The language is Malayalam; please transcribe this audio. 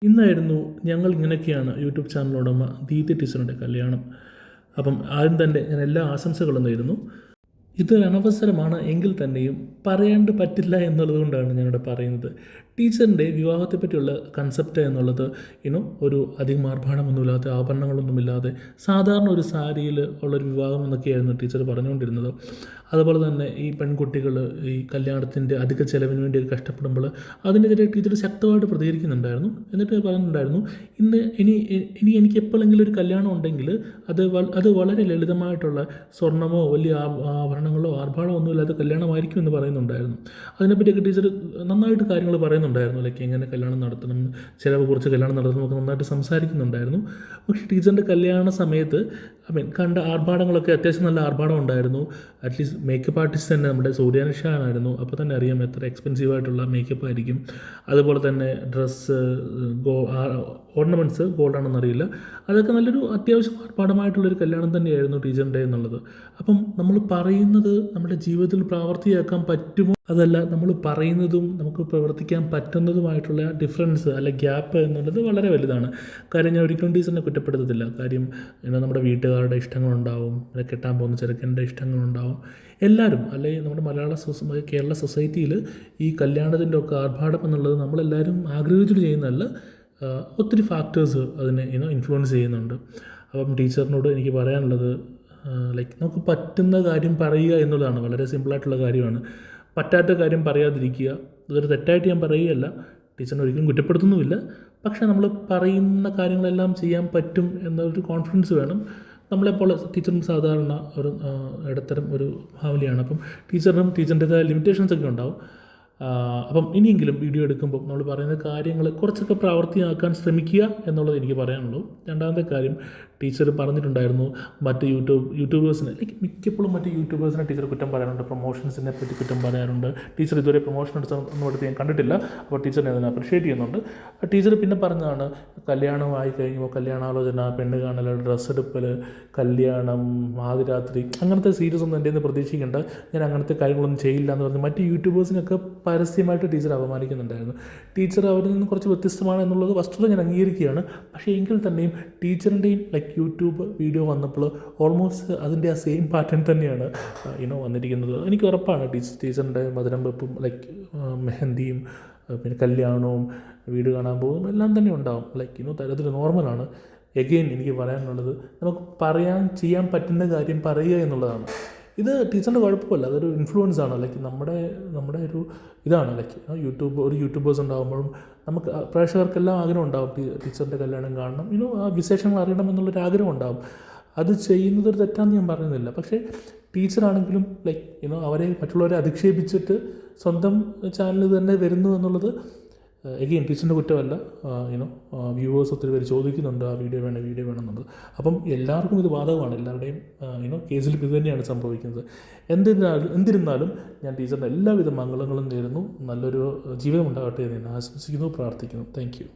ഇന്നായിരുന്നു ഞങ്ങൾ ഇങ്ങനെയൊക്കെയാണ് യൂട്യൂബ് ചാനൽ ഉടമ ദീപ്തി ടീച്ചറിൻ്റെ കല്യാണം. അപ്പം ആദ്യം തന്നെ ഞാൻ എല്ലാ ആശംസകളും നേരുന്നു. ഇതൊരു അനവസരമാണ് എങ്കിൽ തന്നെയും പറയാണ്ട് പറ്റില്ല എന്നുള്ളത് കൊണ്ടാണ് ഞാനിവിടെ പറയുന്നത്. ടീച്ചറിൻ്റെ വിവാഹത്തെപ്പറ്റിയുള്ള കൺസെപ്റ്റ് എന്നുള്ളത് ഒരു അധികം ആർഭാടമൊന്നുമില്ലാതെ ആഭരണങ്ങളൊന്നുമില്ലാതെ സാധാരണ ഒരു സാരിയിൽ ഉള്ളൊരു വിവാഹം എന്നൊക്കെയായിരുന്നു ടീച്ചർ പറഞ്ഞുകൊണ്ടിരുന്നത്. അതുപോലെ തന്നെ ഈ പെൺകുട്ടികൾ ഈ കല്യാണത്തിൻ്റെ അധിക ചിലവിന് വേണ്ടി കഷ്ടപ്പെടുമ്പോൾ അതിനെതിരെ ടീച്ചർ ശക്തമായിട്ട് പ്രതികരിക്കുന്നുണ്ടായിരുന്നു. എന്നിട്ട് പറയുന്നുണ്ടായിരുന്നു, ഇനി എനിക്ക് എപ്പോഴെങ്കിലും ഒരു കല്യാണം ഉണ്ടെങ്കിൽ അത് വളരെ ലളിതമായിട്ടുള്ള സ്വർണ്ണമോ വലിയ ആഭരണങ്ങളോ ആർഭാടമോ ഒന്നുമില്ലാത്ത കല്യാണമായിരിക്കും എന്ന് പറയുന്നുണ്ടായിരുന്നു. അതിനെപ്പറ്റിയൊക്കെ ടീച്ചർ നന്നായിട്ട് കാര്യങ്ങൾ പറയുന്നുണ്ടായിരുന്നു. ലൈക്ക് എങ്ങനെ കല്യാണം നടത്തണം, ചിലവ് കുറച്ച് കല്യാണം നടത്തണമൊക്കെ നന്നായിട്ട് സംസാരിക്കുന്നുണ്ടായിരുന്നു. പക്ഷേ ടീച്ചറിൻ്റെ കല്യാണ സമയത്ത് കണ്ട ആർഭാടങ്ങളൊക്കെ അത്യാവശ്യം നല്ല ആർഭാടം ഉണ്ടായിരുന്നു. അറ്റ്ലീസ്റ്റ് മേക്കപ്പ് ആർട്ടിസ്റ്റ് തന്നെ നമ്മുടെ സൂര്യാനുഷാനായിരുന്നു. അപ്പോൾ തന്നെ അറിയാം എത്ര എക്സ്പെൻസീവായിട്ടുള്ള മേക്കപ്പ് ആയിരിക്കും. അതുപോലെ തന്നെ ഡ്രസ്സ്, ഓർണമെൻറ്റ്സ് ഗോൾഡാണെന്നറിയില്ല, അതൊക്കെ നല്ലൊരു അത്യാവശ്യം ആർഭാടമായിട്ടുള്ളൊരു കല്യാണം തന്നെയായിരുന്നു ടീച്ചറിൻ്റെ എന്നുള്ളത്. അപ്പം നമ്മൾ പറയുന്നത് നമ്മുടെ ജീവിതത്തിൽ പ്രാവർത്തിയാക്കാൻ പറ്റുമോ, അതല്ല നമ്മൾ പറയുന്നതും നമുക്ക് പ്രവർത്തിക്കാൻ പറ്റുന്നതുമായിട്ടുള്ള ഡിഫറൻസ് അല്ല ഗ്യാപ്പ് എന്നുള്ളത് വളരെ വലുതാണ്. കാര്യം ഞാൻ ഒരിക്കലും ടീച്ചറിനെ കുറ്റപ്പെടുത്തത്തില്ല. കാര്യം നമ്മുടെ വീട്ടുകാരുടെ ഇഷ്ടങ്ങളുണ്ടാവും, കെട്ടാൻ പോകുന്ന ചെറുക്കൻ്റെ ഇഷ്ടങ്ങളുണ്ടാവും. എല്ലാവരും അല്ലെങ്കിൽ നമ്മുടെ കേരള സൊസൈറ്റിയിൽ ഈ കല്യാണത്തിൻ്റെ ഒക്കെ ആർഭാടം എന്നുള്ളത് നമ്മളെല്ലാവരും ആഗ്രഹിച്ചിട്ട് ചെയ്യുന്നതല്ല. ഒത്തിരി ഫാക്ടേഴ്സ് അതിനെ ഇൻഫ്ലുവൻസ് ചെയ്യുന്നുണ്ട്. അപ്പം ടീച്ചറിനോട് എനിക്ക് പറയാനുള്ളത്, ലൈക്ക് നമുക്ക് പറ്റുന്ന കാര്യം പറയുക എന്നുള്ളതാണ്. വളരെ സിമ്പിളായിട്ടുള്ള കാര്യമാണ്. പറ്റാത്ത കാര്യം പറയാതിരിക്കുക. അതൊരു തെറ്റായിട്ട് ഞാൻ പറയുകയല്ല, ടീച്ചറിനെ ഒരിക്കലും കുറ്റപ്പെടുത്തുന്നുമില്ല. പക്ഷേ നമ്മൾ പറയുന്ന കാര്യങ്ങളെല്ലാം ചെയ്യാൻ പറ്റും എന്നൊരു കോൺഫിഡൻസ് വേണം. നമ്മളെപ്പോലെ ടീച്ചറും സാധാരണ ഒരു ഇടത്തരം ഒരു ഫാമിലിയാണ്. അപ്പം ടീച്ചറിൻ്റെതായ ലിമിറ്റേഷൻസൊക്കെ ഉണ്ടാവും. അപ്പം ഇനിയെങ്കിലും വീഡിയോ എടുക്കുമ്പോൾ നമ്മൾ പറയുന്ന കാര്യങ്ങൾ കുറച്ചൊക്കെ പ്രാവർത്തിയാക്കാൻ ശ്രമിക്കുക എന്നുള്ളത് എനിക്ക് പറയാനുള്ളൂ. രണ്ടാമത്തെ കാര്യം, ടീച്ചർ പറഞ്ഞിട്ടുണ്ടായിരുന്നു മറ്റ് യൂട്യൂബേഴ്സിനെ, ലൈക്ക് മിക്കപ്പോഴും മറ്റ് യൂട്യൂബേഴ്സിനെ ടീച്ചർ കുറ്റം പറയാറുണ്ട്, പ്രൊമോഷൻസിനെ പറ്റി കുറ്റം പറയാറുണ്ട്. ടീച്ചർ ഇതുവരെ പ്രൊമോഷൻ ഒന്നും എടുത്ത് ഞാൻ കണ്ടിട്ടില്ല. അപ്പോൾ ടീച്ചറിനെ അതിനെ അപ്രിഷ്യേറ്റ് ചെയ്യുന്നുണ്ട്. ടീച്ചർ പിന്നെ പറഞ്ഞതാണ്, കല്യാണമായി കഴിയുമ്പോൾ കല്യാണാലോചന, പെണ്ണ് കാണൽ, ഡ്രസ്സ് എടുപ്പൽ, കല്യാണം, ആദ്യരാത്രി, അങ്ങനത്തെ സീരിയസ് ഒന്നും എൻ്റെ നിന്ന് പ്രതീക്ഷിക്കേണ്ട, ഞാൻ അങ്ങനത്തെ കാര്യങ്ങളൊന്നും ചെയ്യില്ല എന്ന് പറഞ്ഞ് മറ്റ് യൂട്യൂബേഴ്സിനൊക്കെ പരസ്യമായിട്ട് ടീച്ചർ അപമാനിക്കുന്നുണ്ടായിരുന്നു. ടീച്ചർ അവരിൽ നിന്ന് കുറച്ച് വ്യത്യസ്തമാണ് എന്നുള്ളത് വസ്തുത ഞാൻ അംഗീകരിക്കുകയാണ്. പക്ഷേ എങ്കിൽ തന്നെയും ടീച്ചറിൻ്റെയും ലൈക്ക് യൂട്യൂബ് വീഡിയോ വന്നപ്പോൾ ഓൾമോസ്റ്റ് അതിൻ്റെ ആ സെയിം പാറ്റേൺ തന്നെയാണ് വന്നിരിക്കുന്നത്. എനിക്ക് ഉറപ്പാണ് ടീച്ചറിൻ്റെ മധുരം വെപ്പും ലൈക്ക് മെഹന്തിയും പിന്നെ കല്യാണവും വീട് കാണാൻ പോകും എല്ലാം തന്നെ ഉണ്ടാവും. ലൈക്ക് തരത്തിൽ നോർമലാണ്. എഗെയിൻ എനിക്ക് പറയാനുള്ളത്, നമുക്ക് ചെയ്യാൻ പറ്റുന്ന കാര്യം പറയുക എന്നുള്ളതാണ്. ഇത് ടീച്ചറിൻ്റെ കുഴപ്പമല്ല, അതൊരു ഇൻഫ്ലുവൻസ് ആണ്. ലൈക്ക് നമ്മുടെ ഒരു ഇതാണ്. ലൈക്ക് യൂട്യൂബേഴ്സ് ഉണ്ടാകുമ്പോഴും നമുക്ക് പ്രേക്ഷകർക്കെല്ലാം ആഗ്രഹം ഉണ്ടാകും ടീച്ചറിൻ്റെ കല്യാണം കാണണം, ആ വിശേഷങ്ങൾ അറിയണം എന്നുള്ളൊരു ആഗ്രഹം ഉണ്ടാകും. അത് ചെയ്യുന്നതൊരു തെറ്റാണെന്ന് ഞാൻ പറയുന്നില്ല. പക്ഷേ ടീച്ചറാണെങ്കിലും ലൈക്ക് അവരെ മറ്റുള്ളവരെ അധിക്ഷേപിച്ചിട്ട് സ്വന്തം ചാനൽ തന്നെ വരുന്നു എന്നുള്ളത് എഗെയിൻ ടീച്ചറിൻ്റെ കുറ്റമല്ല. വ്യൂവേഴ്സ് ഒത്തിരി പേര് ചോദിക്കുന്നുണ്ട് ആ വീഡിയോ വേണം എന്നുള്ളത്. അപ്പം എല്ലാവർക്കും ഇത് ബാധകമാണ്. എല്ലാവരുടെയും കേസിൽ ഇത് തന്നെയാണ് സംഭവിക്കുന്നത്. എന്തിരുന്നാലും ഞാൻ ടീച്ചറിൻ്റെ എല്ലാവിധ മംഗളങ്ങളും നേരുന്നു. നല്ലൊരു ജീവിതം ഉണ്ടാകട്ടെ എന്ന് ആശംസിക്കുന്നു, പ്രാർത്ഥിക്കുന്നു. Thank you.